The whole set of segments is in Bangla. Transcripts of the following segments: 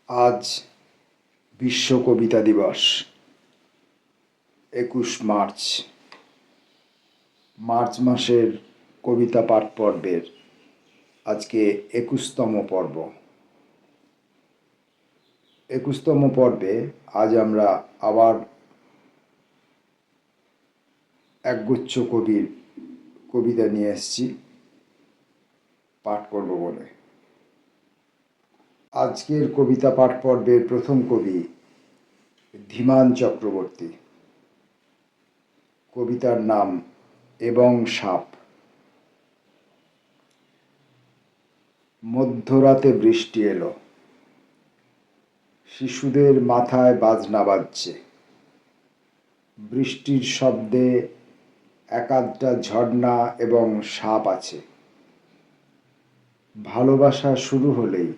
আজ বিশ্ব কবিতা দিবস। 21 মার্চ। মার্চ মাসের কবিতা পাঠ পর্বের আজকে 21তম পর্ব। 21তম পর্বে আজ আমরা আবার একগুচ্ছ কবির কবিতা নিয়ে এসেছি পাঠ করব বলে। আজকের কবিতা পাঠ পর্বের প্রথম কবি ধীমান চক্রবর্তী। কবিতার নাম এবং সাপ। মধ্যরাতে বৃষ্টি এলো, শিশুদের মাথায় বাজনা বাজছে। বৃষ্টির শব্দে একাধটা ঝর্ণা এবং সাপ আছে। ভালোবাসা শুরু হলেই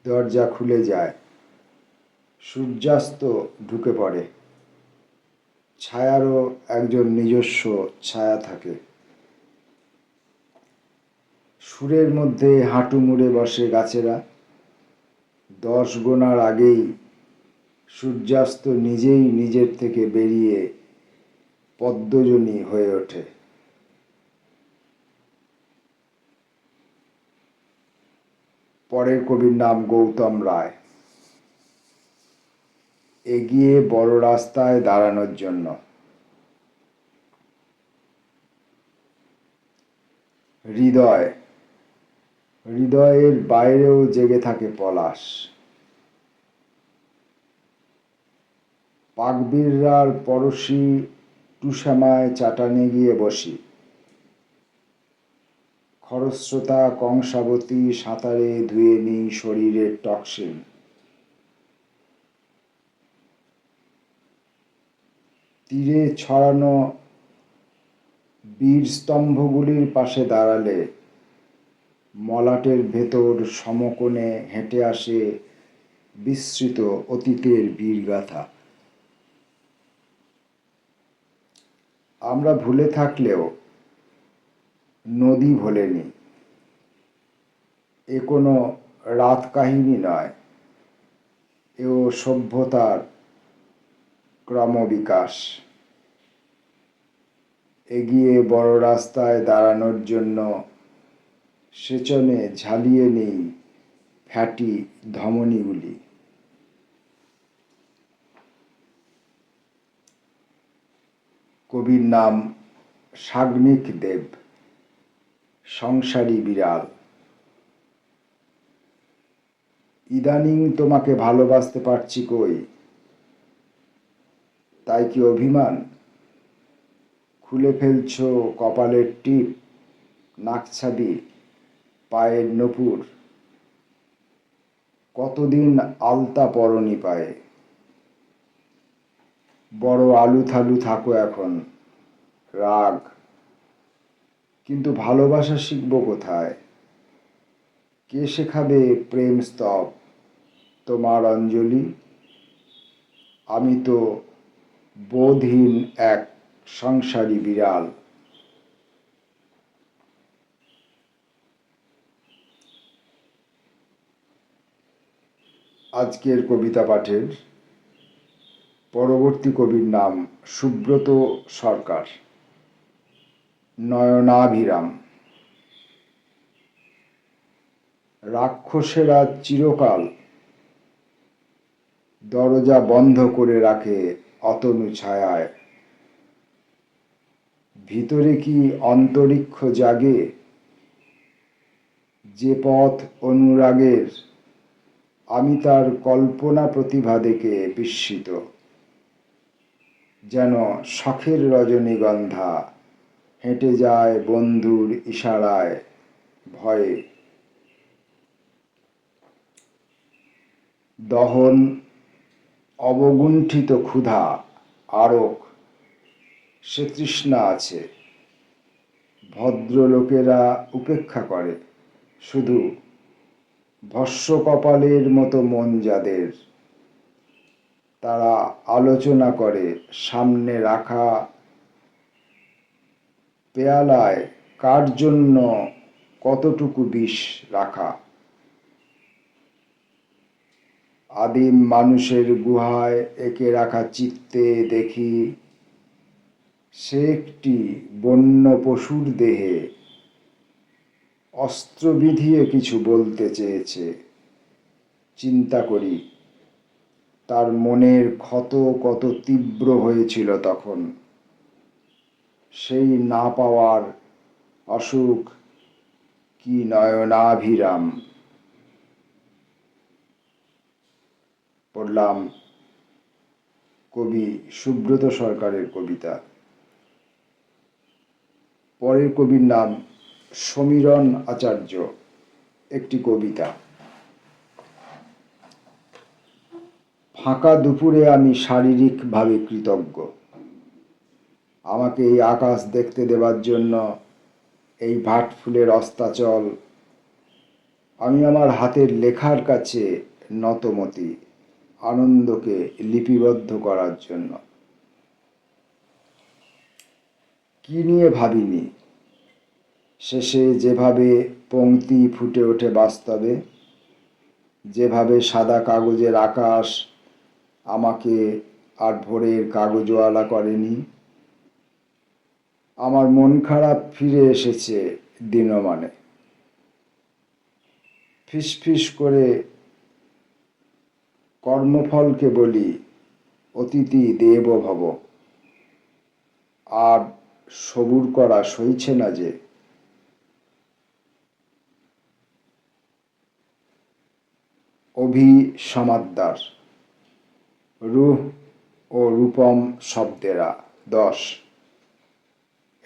দরজা খুলে যায়, সূর্যাস্ত ঢুকে পড়ে, ছায়ারও একজন নিজস্ব ছায়া থাকে। সুরের মধ্যে হাঁটু মুড়ে বসে গাছেরা। 10 গোনার আগেই সূর্যাস্ত নিজেই নিজের থেকে বেরিয়ে পদ্মজনী হয়ে ওঠে। পরের কবির নাম গৌতম রায়। এগিয়ে বড় রাস্তায় দাঁড়ানোর জন্য। হৃদয়। হৃদয়ের বাইরেও জেগে থাকে পলাশ। পাকবিড়রার পরশি টুসামায় চাটানে গিয়ে বসি। খরস্রোতা কংসাবতী সাঁতারে ধুয়ে নিই শরীরের টক্সিন। তীরে ছড়ানো বীর স্তম্ভগুলির পাশে দাঁড়ালে মলাটের ভেতর সমকোণে হেঁটে আসে বিস্মৃত অতীতের বীরগাথা। আমরা ভুলে থাকলেও নদী ভোলেনি। এ কোনো রাত কাহিনী নয়, এও সভ্যতার ক্রমবিকাশ। এগিয়ে বড় রাস্তায় দাঁড়ানোর জন্য সেচনে ঝালিয়ে নেই ফ্যাটি ধমনীগুলি। কবির নাম সাগ্নিক দেব। সংসারী বিড়াল। ইদানিং তোমাকে ভালোবাসতে পারছি কই, তাই কি অভিমান? খুলে ফেলছো কপালের টিপ, নাকছাবি, পায়ের নপুর। কতদিন আলতা পরনি পায়ে। বড় আলুথালু থাকো এখন, রাগ। কিন্তু ভালোবাসা শিখব কোথায়? কে শেখাবে প্রেম স্তব, তোমার অঞ্জলি? আমি তো বোধহীন এক সংসারী বিড়াল। আজকের কবিতা পাঠের পরবর্তী কবির নাম সুব্রত সরকার। নয়নাভিরাম। রাক্ষসেরা চিরকাল দরজা বন্ধ করে রাখে অতনু ছায়ায়। ভিতরে কি অন্তরিক্ষ জাগে? যে পথ অনুরাগের, আমি তার কল্পনা প্রতিভা দেখে বিস্মিত। যেন শখের রজনীগন্ধা হেঁটে যায় বন্ধুর ইশারায় ভয়ে। দহন অবগুণ্ঠিত ক্ষুধা আরক, সে তৃষ্ণা আছে। ভদ্রলোকেরা উপেক্ষা করে, শুধু ভস্য কপালের মতো মন যাদের, তারা আলোচনা করে সামনে রাখা পেয়ালায় কার জন্য কতটুকু বিষ রাখা। আদিম মানুষের গুহায় এঁকে রাখা চিত্তে দেখি সে একটি বন্য পশুর দেহে অস্ত্র বিধিয়ে কিছু বলতে চেয়েছে। চিন্তা করি তার মনের ক্ষত কত তীব্র হয়েছিল তখন। সেই না পাওয়ার অসুখ কি নয়নাভিরাম। পড়লাম কবি সুব্রত সরকারের কবিতা। পরের কবির নাম সমীরণ আচার্য। একটি কবিতা। ফাঁকা দুপুরে আমি শারীরিকভাবে কৃতজ্ঞ। আমাকে এই আকাশ দেখতে দেবার জন্য, এই ভাটফুলের অস্তাচল। আমি আমার হাতের লেখার কাছে নতমতি, আনন্দকে লিপিবদ্ধ করার জন্য। কি নিয়ে ভাবিনি, শেষে যেভাবে পংক্তি ফুটে ওঠে বাস্তবে, যেভাবে সাদা কাগজের আকাশ আমাকে আর ভোরের কাগজওয়ালা করেনি। আমার মন খারাপ ফিরে এসেছে দিনমানে। ফিসফিস করে কর্মফলকে বলি অতিথি দেব ভব। আর সবুর করা সইছে না যে। অভি সমাদ্দার। রূহ ও রূপম শব্দেরা 10।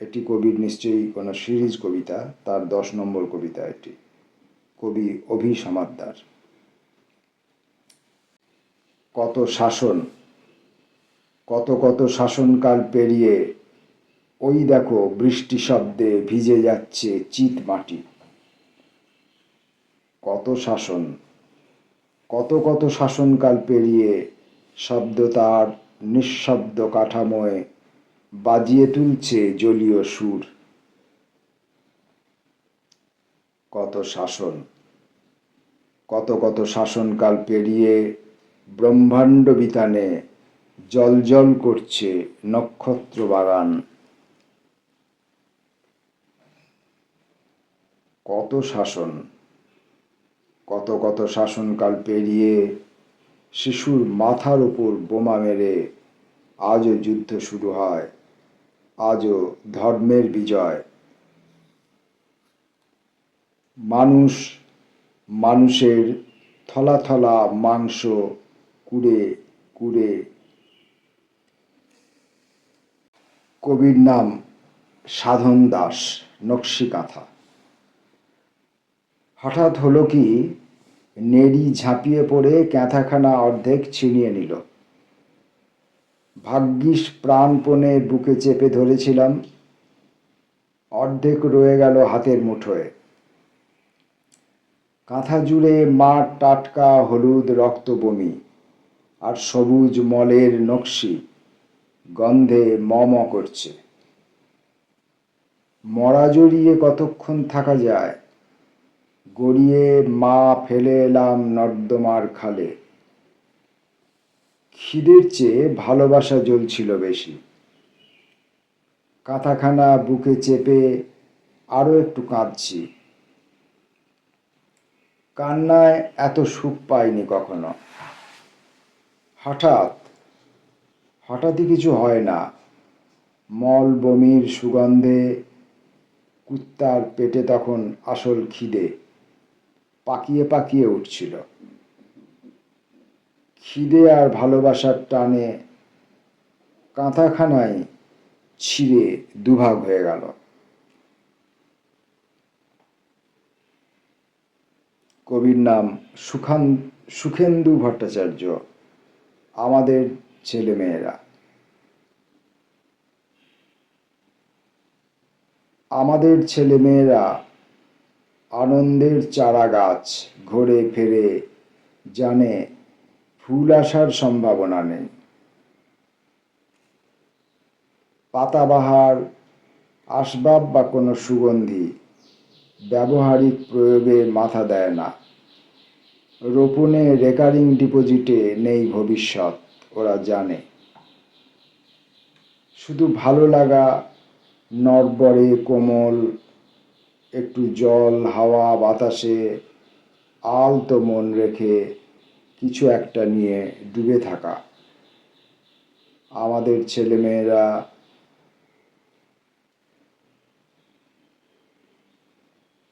এটি কবির নিশ্চয়ই কোনো সিরিজ কবিতা, তার 10 নম্বর কবিতা এটি। কবি অভি সমাদ্দার। কত শাসন, কত কত শাসনকাল পেরিয়ে ওই দেখো বৃষ্টি শব্দে ভিজে যাচ্ছে চিত মাটি। কত শাসন, কত কত শাসনকাল পেরিয়ে শব্দ তার নিঃশব্দ কাঠামোয় বাজিয়ে তুলছে জলীয় সুর। কত শাসন, কত কত শাসনকাল পেরিয়ে ব্রহ্মাণ্ড বিতানে জলজল করছে নক্ষত্র বাগান। কত শাসন, কত কত শাসনকাল পেরিয়ে শিশুর মাথার উপর বোমা মেরে আজও যুদ্ধ শুরু হয়, আজও ধর্মের বিজয়। মানুষ মানুষের থলা থলা মাংস কুড়ে কুড়ে। কবির নাম সাধন দাস, নকশিকাঁথা। হঠাৎ হলো কি, নেড়ি ঝাঁপিয়ে পড়ে ক্যাঁথাখানা অর্ধেক ছিনিয়ে নিল। ভাগ্যিস প্রাণপণে বুকে চেপে ধরেছিলাম, অর্ধেক রয়ে গেল হাতের মুঠোয়। কাঁথা জুড়ে মাঠ টাটকা হলুদ রক্ত বমি, আর সবুজ মলের নকশি গন্ধে ম করছে। মরা জড়িয়ে কতক্ষণ থাকা যায়, গড়িয়ে মা ফেলে এলাম নর্দমার খালে। খিদের চেয়ে ভালোবাসা জ্বলছিল বেশি। কাঁথাখানা বুকে চেপে আরো একটু কাঁদছি। কান্নায় এত সুখ পাইনি কখনো। হঠাৎই কিছু হয় না। মল বমির সুগন্ধে কুত্তার পেটে তখন আসল খিদে পাকিয়ে পাকিয়ে উঠছিল। খিদে আর ভালোবাসার টানে কাঁথাখানায় ছিঁড়ে দুভাগ হয়ে গেল। কবির নাম সুখেন্দু ভট্টাচার্য। আমাদের ছেলেমেয়েরা। আমাদের ছেলেমেয়েরা আনন্দের চারা গাছ ঘোরে ফেরে, জানে ফুল আসার সম্ভাবনা নেই। পাতাবাহার, আসবাব বা কোনো সুগন্ধি ব্যবহারিক প্রয়োগে মাথা দেয় না। রোপণে রেকারিং ডিপোজিটে নেই ভবিষ্যৎ, ওরা জানে। শুধু ভালো লাগা, নড়বড়ে কোমল, একটু জল হাওয়া বাতাসে আলতো মন রেখে কিছু একটা নিয়ে ডুবে থাকা। আমাদের ছেলেমেয়েরা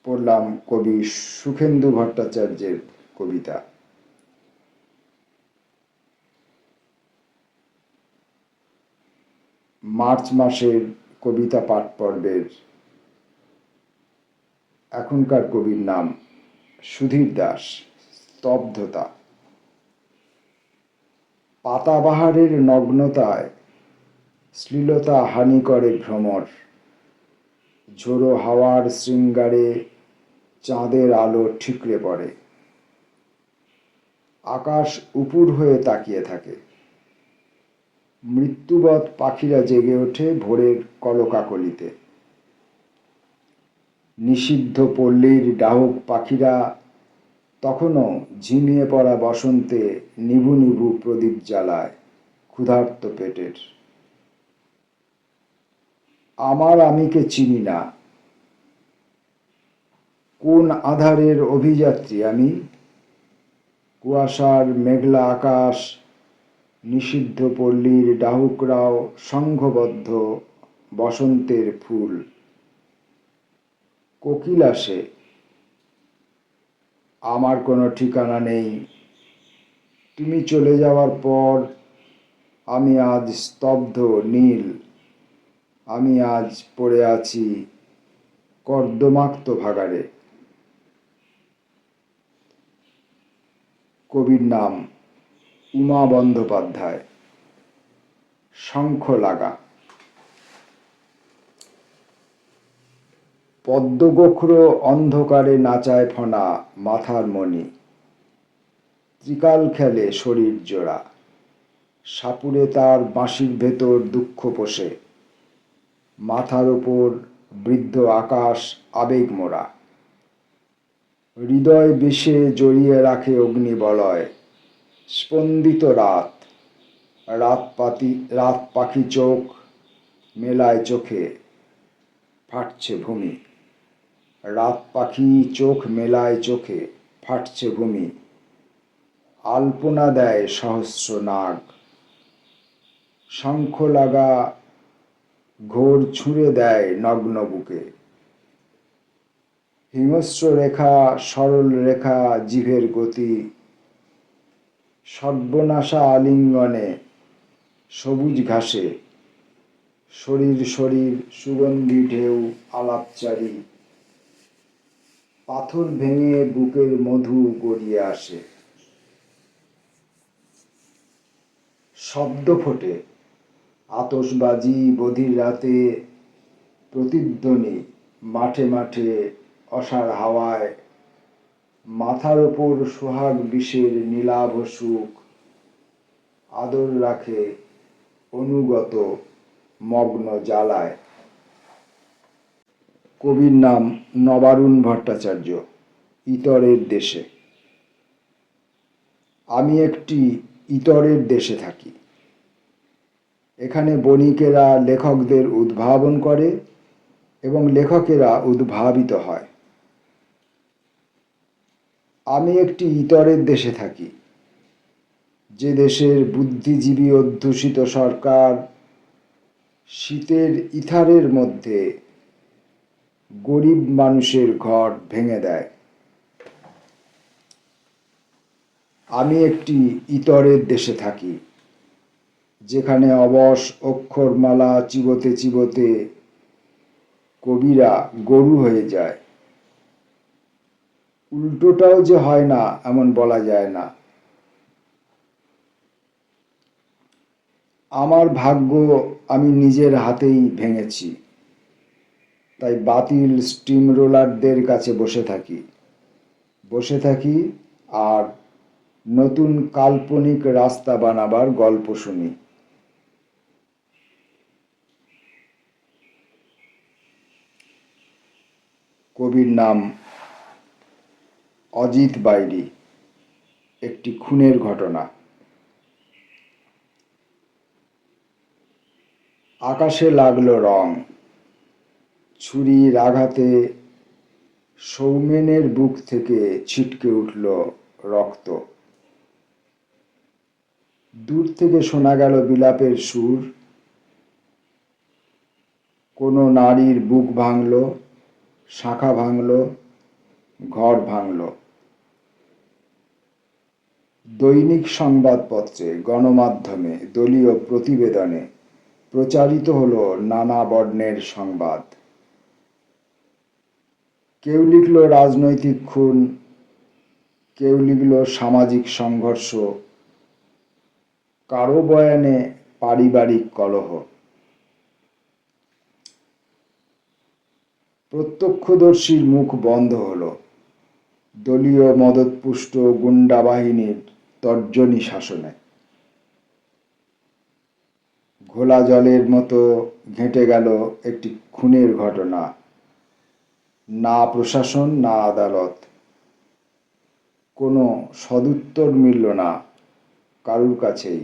পড়লাম কবি সুখেন্দু ভট্টাচার্যের কবিতা। মার্চ মাসের কবিতা পাঠ পর্বের এখনকার কবির নাম সুধীর দাস। স্তব্ধতা। পাতাবাহারের নগ্নতায় শ্লীলতা হানি করে ভ্রমর। ঝোড়ো হাওয়ার শৃঙ্গারে চাঁদের আলো ঠিকরে পড়ে। আকাশ উপুর হয়ে তাকিয়ে থাকে। মৃত্যুবৎ পাখিরা জেগে ওঠে ভোরের কলকাকলিতে। নিষিদ্ধ পল্লীর ডাহুক পাখিরা তখনও ঝিমিয়ে পড়া বসন্তে নিভু নিভু প্রদীপ জ্বালায় ক্ষুধার্ত পেটের। আমার আমিকে চিনি না, কোন আধারের অভিযাত্রী আমি। কুয়াশার মেঘলা আকাশ, নিষিদ্ধ পল্লীর ডাহুকরাও সংঘবদ্ধ বসন্তের ফুল। কোকিল আসে, আমার কোনো ঠিকানা নেই। তুমি চলে যাওয়ার পর আমি আজ স্তব্ধ নীল। আমি আজ পড়ে আছি কর্দমাক্ত ভাগাড়ে। কবির নাম উমা বন্দ্যোপাধ্যায়। শঙ্খ লাগা। পদ্মগোখরো অন্ধকারে নাচায় ফনা মাথার মণি। ত্রিকাল খেলে শরীর জোড়া। সাপুড়ে তার বাঁশির ভেতর দুঃখ পোষে। মাথার ওপর বৃদ্ধ আকাশ আবেগ মোড়া। হৃদয় বিষে জড়িয়ে রাখে অগ্নিবলয়। স্পন্দিত রাত। রাত পাখি চোখ মেলায় চোখে ফাটছে ভূমি। রাত পাখি চোখ মেলায় চোখে ফাটছে ভূমি। আলপনা দেয় সহস্র নাগ। শঙ্খ লাগা ঘোর ছুঁড়ে দেয় নগ্ন বুকে। হিংস্র রেখা সরল রেখা জিভের গতি। সর্বনাশা আলিঙ্গনে সবুজ ঘাসে। শরীর শরীর সুগন্ধি ঢেউ আলাপচারী। পাথর ভেঙে বুকের মধু গড়িয়ে আসে। শব্দ ফোটে, আতশবাজি বধির রাতে প্রতিধ্বনি মাঠে মাঠে অসাড় হাওয়ায়। মাথার ওপর সোহাগ বিষের নীলাভ সুখ আদর রাখে অনুগত মগ্ন জ্বালায়। কবির নাম নবারুণ ভট্টাচার্য। ইতরের দেশে। আমি একটি ইতরের দেশে থাকি। এখানে বণিকেরা লেখকদের উদ্ভাবন করে এবং লেখকেরা উদ্ভাবিত হয়। আমি একটি ইতরের দেশে থাকি, যে দেশের বুদ্ধিজীবী অধ্যুষিত সরকার শীতের ইথারের মধ্যে গরিব মানুষের ঘর ভেঙে দেয়। আমি একটি ইতরের দেশে থাকি, যেখানে অবশ অক্ষরমালা চিবোতে চিবোতে কবিরা গরু হয়ে যায়। উল্টোটাও যে হয় না এমন বলা যায় না। আমার ভাগ্য আমি নিজের হাতেই ভেঙেছি, তাই বাতিল স্টিম রোলারদের কাছে বসে থাকি আর নতুন কাল্পনিক রাস্তা বানাবার গল্প শুনি। কবির নাম অজিত বাইরি। একটি খুনের ঘটনা। আকাশে লাগলো রং, ছুরির আঘাতে সৌমেনের বুক থেকে ছিটকে উঠল রক্ত। দূর থেকে শোনা গেল বিলাপের সুর। কোনো নারীর বুক ভাঙল, শাখা ভাঙল, ঘর ভাঙল। দৈনিক সংবাদপত্রে, গণমাধ্যমে, দলীয় প্রতিবেদনে প্রচারিত হলো নানা বর্ণের সংবাদ। কেউ লিখল রাজনৈতিক খুন, কেউ লিখল সামাজিক সংঘর্ষ, কারো বয়ানে পারিবারিক কলহ। প্রত্যক্ষদর্শীর মুখ বন্ধ হলো। দলীয় মদতপুষ্ট গুন্ডা বাহিনীর তর্জনী শাসনে ঘোলা জলের মতো ঘেঁটে গেল একটি খুনের ঘটনা। না প্রশাসন, না আদালত, কোনো সদুত্তর মিলল না কারুর কাছেই।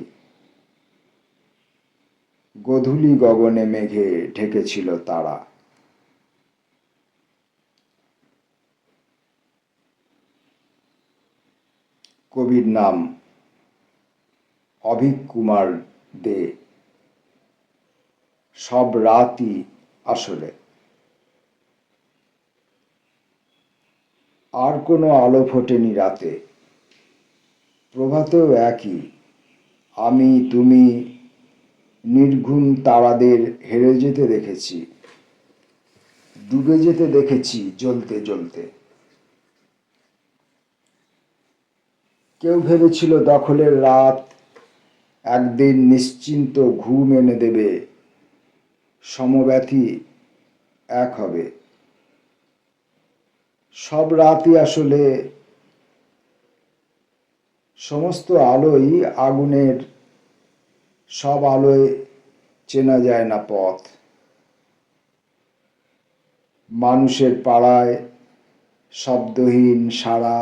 গোধূলি গগনে মেঘে ঢেকেছিল তারা। কবির নাম অভীক কুমার দে। সব রাতই আসলে। আর কোনো আলো ফোটেনি রাতে। প্রভাতেও একই, আমি তুমি নির্ঘুম তারাদের হেরে যেতে দেখেছি, ডুবে যেতে দেখেছি জ্বলতে জ্বলতে। কেউ ভেবেছিল দখলের রাত একদিন নিশ্চিন্ত ঘুম এনে দেবে, সমব্যথী এক হবে। সব রাতই আসলে। সমস্ত আলোই আগুনের, সব আলোয় চেনা যায় না পথ। মানুষের পাড়ায় শব্দহীন সাড়া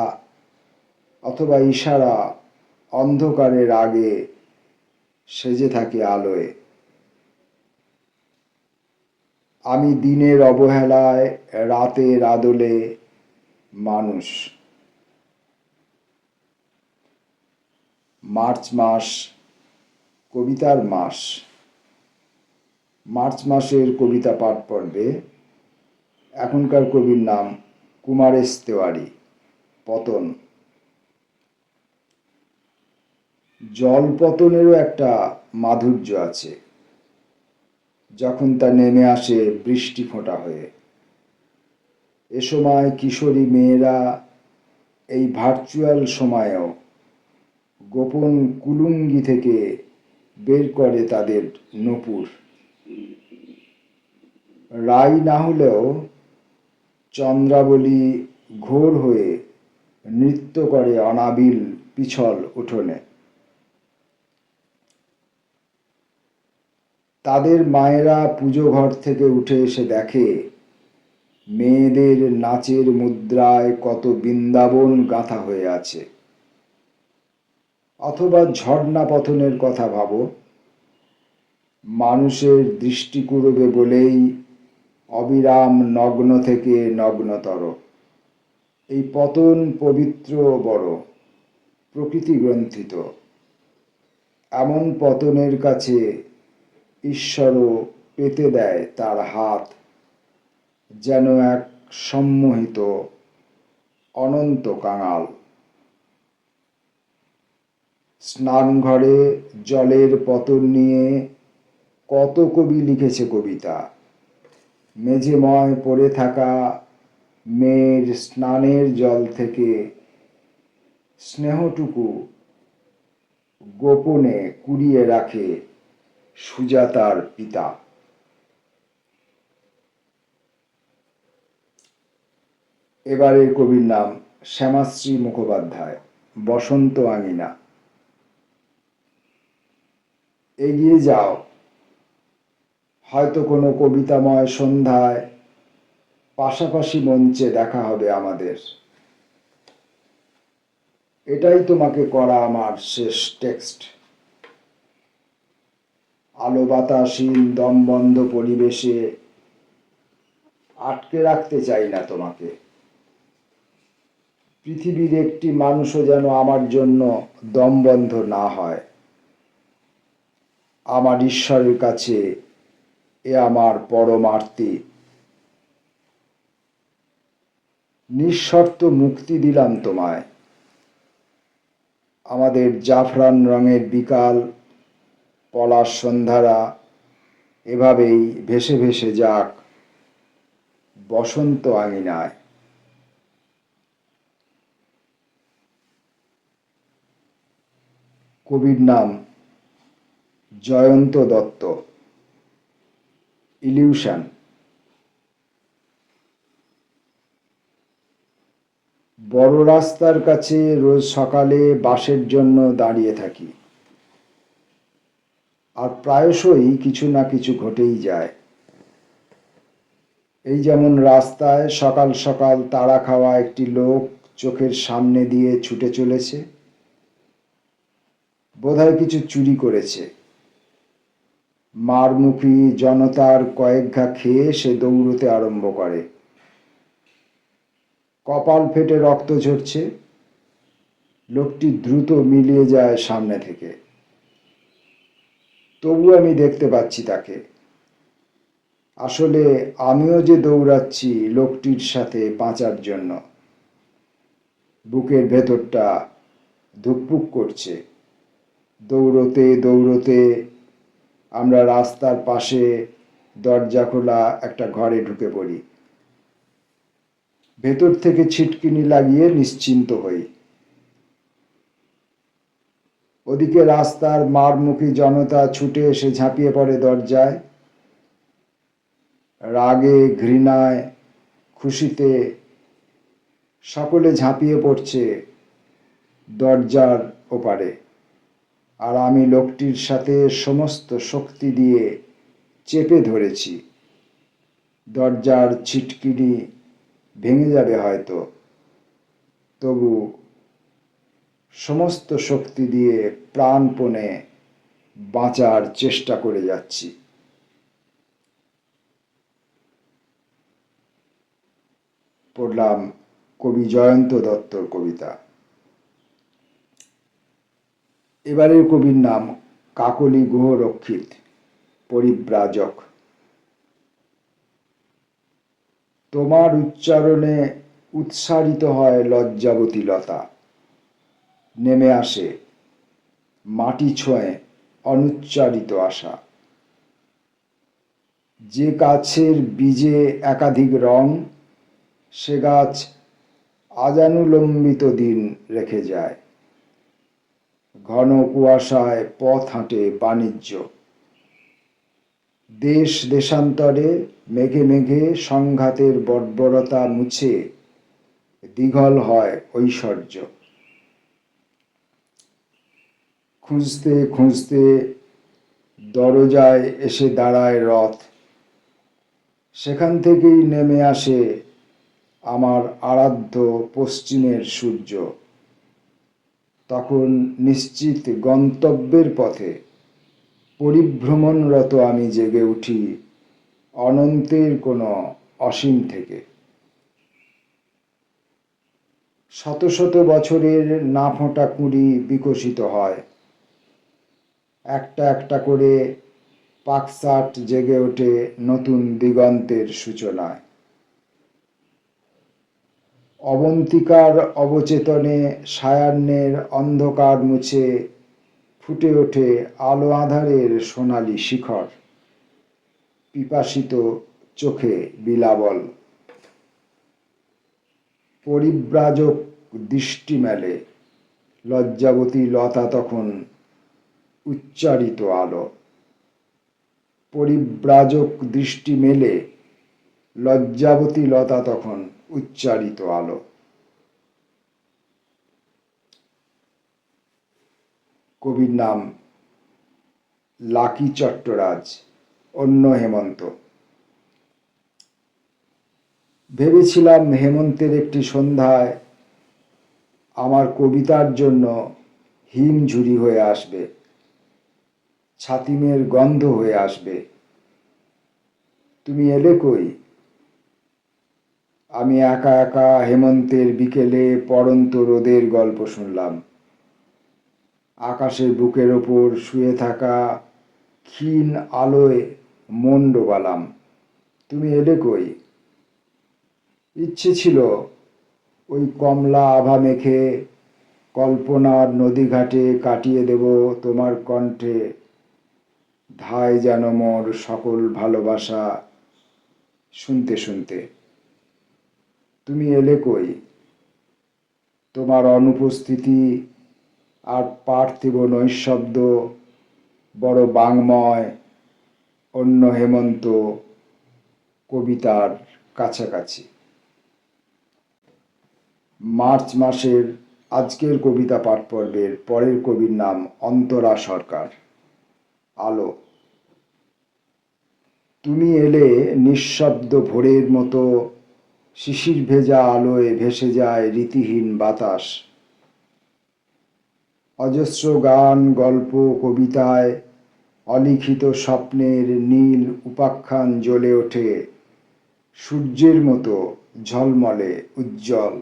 অথবা ইশারা অন্ধকারের আগে সেজে থাকে আলোয়। আমি দিনের অবহেলায়, রাতের আদলে মানুষ। মার্চ মাস কবিতার মাস। মার্চ মাসের কবিতা পাঠ পর্বে এখনকার কবির নাম কুমারেশ তেওয়ারি। পতন। জলপতনেরও একটা মাধুর্য আছে, যখন তা নেমে আসে বৃষ্টি ফোঁটা হয়ে। এ সময় কিশোরী মেয়েরা এই ভার্চুয়াল সময়েও গোপন কুলুঙ্গি থেকে বের করে তাদের নূপুর। রাই না হলেও চন্দ্রাবলী ঘোর হয়ে নৃত্য করে অনাবিল পিছল উঠোনে। তাদের মায়েরা পুজো ঘর থেকে উঠে এসে দেখে মেয়েদের নাচের মুদ্রায় কত বৃন্দাবন গাঁথা হয়ে আছে। অথবা ঝর্ণা পতনের কথা ভাবো। মানুষের দৃষ্টি কুড়বে বলেই অবিরাম নগ্ন থেকে নগ্নতর। এই পতন পবিত্র বড়, প্রকৃতি গ্রন্থিত। এমন পতনের কাছে ঈশ্বরও পেতে দেয় তার হাত, যেন এক সম্মোহিত অনন্ত কাঙাল। স্নানঘরে জলের পতন নিয়ে কত কবি লিখেছে কবিতা। মেঝেময় পড়ে থাকা মেয়ের স্নানের জল থেকে স্নেহটুকু গোপনে কুড়িয়ে রাখে সুজাতার পিতা। এবারের কবির নাম শ্যামাশ্রী মুখোপাধ্যায়। বসন্ত আঙিনা। এগিয়ে যাও, হয়তো কোনো কবিতাময় সন্ধ্যায় পাশাপাশি মঞ্চে দেখা হবে আমাদের। এটাই তোমাকে করা আমার শেষ টেক্সট। আলো বাতাসহীন দমবন্ধ পরিবেশে আটকে রাখতে চাই না তোমাকে। পৃথিবীর একটি মানুষও যেন আমার জন্য দমবন্ধ না হয়। আমার ঈশ্বরের কাছে এ আমার পরমার্থী। নিঃশর্ত মুক্তি দিলাম তোমায়। আমাদের জাফরান রঙের বিকাল, পলাশ সন্ধ্যারা এভাবেই ভেসে ভেসে যাক বসন্ত আঙিনায়। কবির নাম জয়ন্ত দত্ত। ইলিউশন। বড় রাস্তার কাছে রোজ সকালে বাসের জন্য দাঁড়িয়ে থাকি, আর প্রায়শই কিছু না কিছু ঘটেই যায়। এই যেমন রাস্তায় সকাল সকাল তাড়া খাওয়া একটি লোক চোখের সামনে দিয়ে ছুটে চলেছে। বোধহয় কিছু চুরি করেছে। মারমুখী জনতার কয়েক ঘা খেয়ে সে দৌড়তে আরম্ভ করে। কপাল ফেটে রক্ত ঝরছে। লোকটি দ্রুত মিলিয়ে যায় সামনে থেকে। তবু আমি দেখতে পাচ্ছি তাকে। আসলে আমিও যে দৌড়াচ্ছি লোকটির সাথে বাঁচার জন্য। বুকের ভেতরটা ধুকপুক করছে। দৌড়তে দৌড়তে আমরা রাস্তার পাশে দরজা খোলা একটা ঘরে ঢুকে পড়ি। ভেতর থেকে ছিটকিনি লাগিয়ে নিশ্চিন্ত হই। ওদিকে রাস্তার মারমুখী জনতা ছুটে এসে ঝাঁপিয়ে পড়ে দরজায়। রাগে, ঘৃণায়, খুশিতে সকলে ঝাঁপিয়ে পড়ছে দরজার ওপারে। আর আমি লোকটির সাথে সমস্ত শক্তি দিয়ে চেপে ধরেছি। দরজার ছিটকিনি ভেঙে যাবে হয়তো, তবু সমস্ত শক্তি দিয়ে প্রাণপণে বাঁচার চেষ্টা করে যাচ্ছি। পড়লাম কবি জয়ন্ত দত্তর কবিতা। এবারের কবির নাম কাকলি গুহ রক্ষিত, পরিব্রাজক। তোমার উচ্চারণে উৎসারিত হয় লজ্জাবতী লতা। নেমে আসে মাটি ছোঁয়ে অনুচ্চারিত আশা। যে গাছের বীজে একাধিক রং, সে গাছ আজানুলম্বিত দিন রেখে যায়। ঘন কুয়াশায় পথ হাঁটে বাণিজ্য। দেশ দেশান্তরে মেঘে মেঘে সংঘাতের বর্বরতা মুছে দীঘল হয় ঐশ্বর্য। খুঁজতে খুঁজতে দরজায় এসে দাঁড়ায় রথ। সেখান থেকেই নেমে আসে আমার আরাধ্য পশ্চিমের সূর্য। তখন নিশ্চিত গন্তব্যের পথে পরিভ্রমণরত আমি জেগে উঠি অনন্তের কোনো অসীম থেকে। শত শত বছরের না ফোঁটা কুঁড়ি বিকশিত হয়। একটা একটা করে পাকসাট জেগে ওঠে নতুন দিগন্তের সূচনায়। অবন্তিকার অবচেতনে সায়াহ্নের অন্ধকার মুছে ফুটে ওঠে আলো আঁধারের সোনালি শিখর। পিপাসিত চোখে বিলাবল। পরিব্রাজক দৃষ্টি মেলে, লজ্জাবতী লতা তখন উচ্চারিত আলো। পরিব্রাজক দৃষ্টি মেলে, লজ্জাবতী লতা তখন উচ্চারিত আলো। কবির নাম লাকি চট্টরাজ, অন্য হেমন্ত। ভেবেছিলাম হেমন্তের একটি সন্ধ্যায় আমার কবিতার জন্য হিমঝুরি হয়ে আসবে, ছাতিমের গন্ধ হয়ে আসবে। তুমি এলে কই? আমি একা একা হেমন্তের বিকেলে পড়ন্ত রোদের গল্প শুনলাম। আকাশের বুকের ওপর শুয়ে থাকা ক্ষীণ আলোয় মন ডোবালাম। তুমি এলে কই? ইচ্ছে ছিল ওই কমলা আভা মেখে কল্পনার নদীঘাটে কাটিয়ে দেব তোমার কণ্ঠে ধায় যেন মোর সকল ভালোবাসা শুনতে শুনতে। তুমি এলে কই? তোমার অনুপস্থিতি আর পার্থিব নৈঃশব্দ বড় বাংময়, অন্য হেমন্ত কবিতার কাছাকাছি। মার্চ মাসের আজকের কবিতা পাঠ পর্বের পরের কবির নাম অন্তরা সরকার। আলো। তুমি এলে নিঃশব্দ ভোরের মতো, শিশির ভেজা আলোয় ভেসে যায় রীতিহীন বাতাস। অজস্র গান, গল্প, কবিতায় অলিখিত স্বপ্নের নীল উপাখ্যান জ্বলে ওঠে সূর্যের মতো ঝলমলে উজ্জ্বল।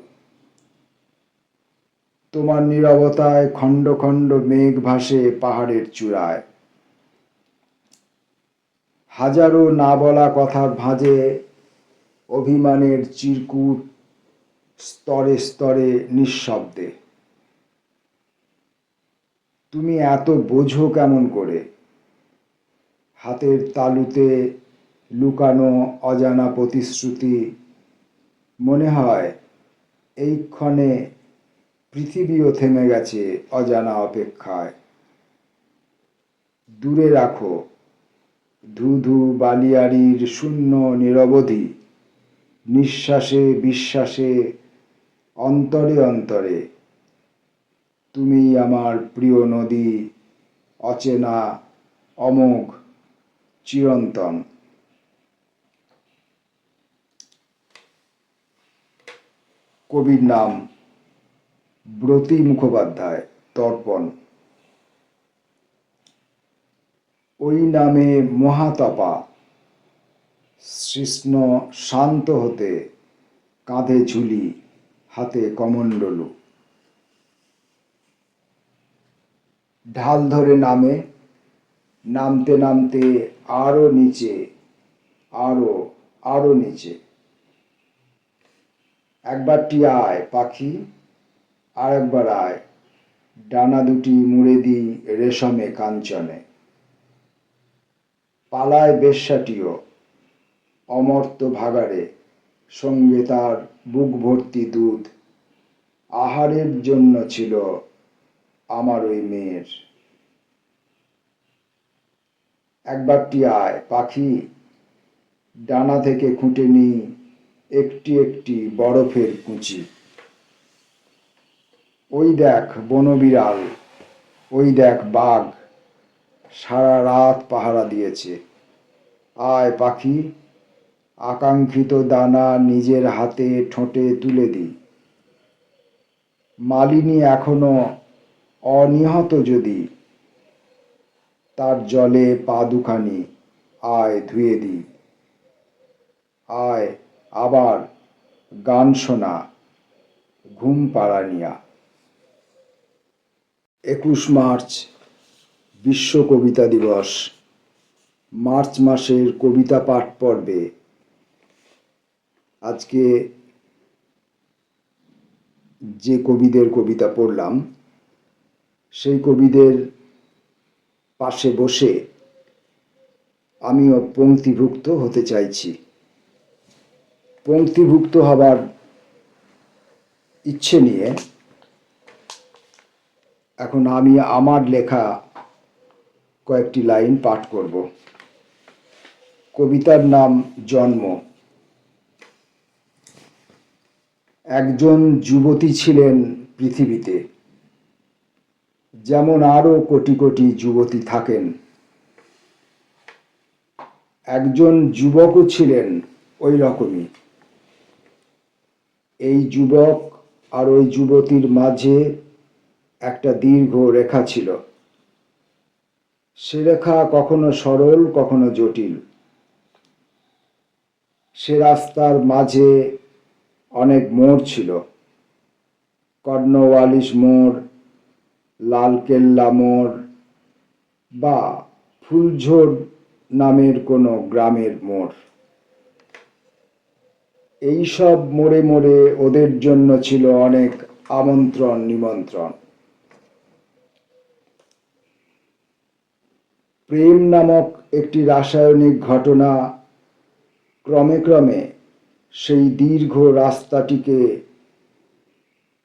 তোমার নীরবতায় খণ্ড খণ্ড মেঘ ভাসে পাহাড়ের চূড়ায়। হাজারো না বলা কথার ভাঁজে অভিমানের চিরকুট স্তরে স্তরে নিঃশব্দে। তুমি এত বোঝো কেমন করে? হাতের তালুতে লুকানো অজানা প্রতিশ্রুতি। মনে হয় এই ক্ষণে পৃথিবীও থেমে গেছে অজানা অপেক্ষায়। দূরে রাখো ধু ধু বালিয়াড়ির শূন্য নিরবধি, নিঃশ্বাসে বিশ্বাসে অন্তরে অন্তরে। তুমি আমার প্রিয় নদী, অচেনা, অমোঘ, চিরন্তন। কবির নাম ব্রতী মুখোপাধ্যায়। তর্পণ। ওই নামে মহাতপা কৃষ্ণ শান্ত হতে, কাঁধে ঝুলি, হাতে কমণ্ডলু। ঢাল ধরে নামে, নামতে নামতে আরো নিচে, আরো আরো নিচে। একবারটি আয় পাখি, আর একবার আয়, ডানা দুটি মুড়ে দিই রেশমে কাঞ্চনে। পালায় বেশ্যাটিও অমর্ত্য ভাগাড়ে, সঙ্গে তার বুক ভর্তি দুধ। আহারের জন্য ছিল আমার ওই মেয়ের। একবারটি আয় পাখি, ডানা থেকে খুঁটে নিই একটি একটি বরফের কুঁচি। ওই দেখ বনবিড়াল, ওই দেখ বাঘ, সারা রাত পাহারা দিয়েছে। আয় পাখি, আকাঙ্ক্ষিত দানা নিজের হাতে ঠোঁটে তুলে দিই। মালিনী এখনো অনিহত যদি, তার জলে পা দুখানি আয় ধুয়ে দিই। আয় আবার গান শোনা, ঘুম পাড়ানিয়া। 21 মার্চ বিশ্ব কবিতা দিবস। মার্চ মাসের কবিতা পাঠ পর্বে আজকে যে কবিদের কবিতা পড়লাম, সেই কবিদের পাশে বসে আমিও পঙ্ক্তিভুক্ত হতে চাইছি। পঙ্ক্তিভুক্ত হবার ইচ্ছে নিয়ে এখন আমি আমার লেখা কয়েকটি লাইন পাঠ করব। কবিতার নাম জন্ম। একজন যুবতী ছিলেন পৃথিবীতে, যেমন আরো কোটি কোটি যুবতী থাকেন। একজন যুবকও ছিলেন ওই রকমই। এই যুবক আর ওই যুবতীর মাঝে একটা দীর্ঘ রেখা ছিল। সে রেখা কখনো সরল, কখনো জটিল। সে রাস্তার মাঝে অনেক মোড় ছিল। কর্নওয়ালিস মোড়, লালকেল্লা মোড় বা ফুলঝোড় নামের কোনো গ্রামের মোড়। এইসব মোড়ে মোড়ে ওদের জন্য ছিল অনেক আমন্ত্রণ নিমন্ত্রণ। প্রেম নামক একটি রাসায়নিক ঘটনা ক্রমে ক্রমে সেই দীর্ঘ রাস্তাটিকে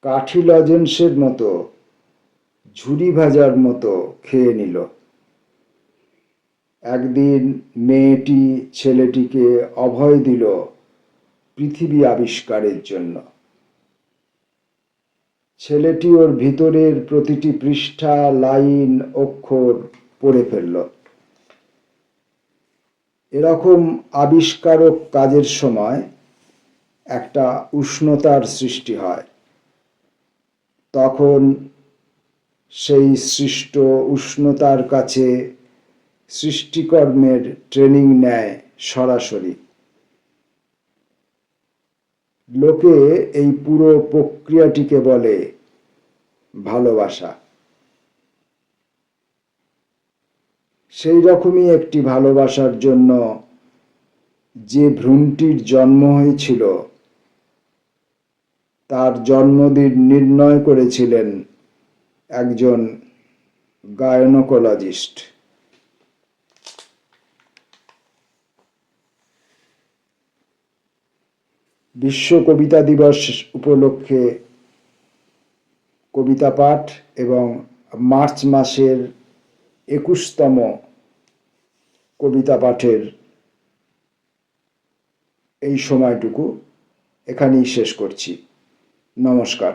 কাঠি লজেন্সের মতো, ঝুরি ভাজার মতো খেয়ে নিল। একদিন মেয়েটি ছেলেটিকে অভয় দিল পৃথিবী আবিষ্কারের জন্য। ছেলেটি ওর ভিতরের প্রতিটি পৃষ্ঠা, লাইন, অক্ষর পড়ে ফেলল। এরকম আবিষ্কারক কাজের সময় একটা উষ্ণতার সৃষ্টি হয়। তখন সেই সৃষ্ট উষ্ণতার কাছে সৃষ্টিকর্মের ট্রেনিং নেয় সরাসরি। লোকে এই পুরো প্রক্রিয়াটিকে বলে ভালোবাসা। সেই রকমই একটি ভালোবাসার জন্য যে ভ্রূণটির জন্ম হয়েছিল, তার জন্মদিন নির্ণয় করেছিলেন একজন গায়নোকোলজিস্ট। বিশ্ব কবিতা দিবস উপলক্ষে কবিতা পাঠ এবং মার্চ মাসের 21তম কবিতা পাঠের এই সময়টুকু এখানেই শেষ করছি। নমস্কার।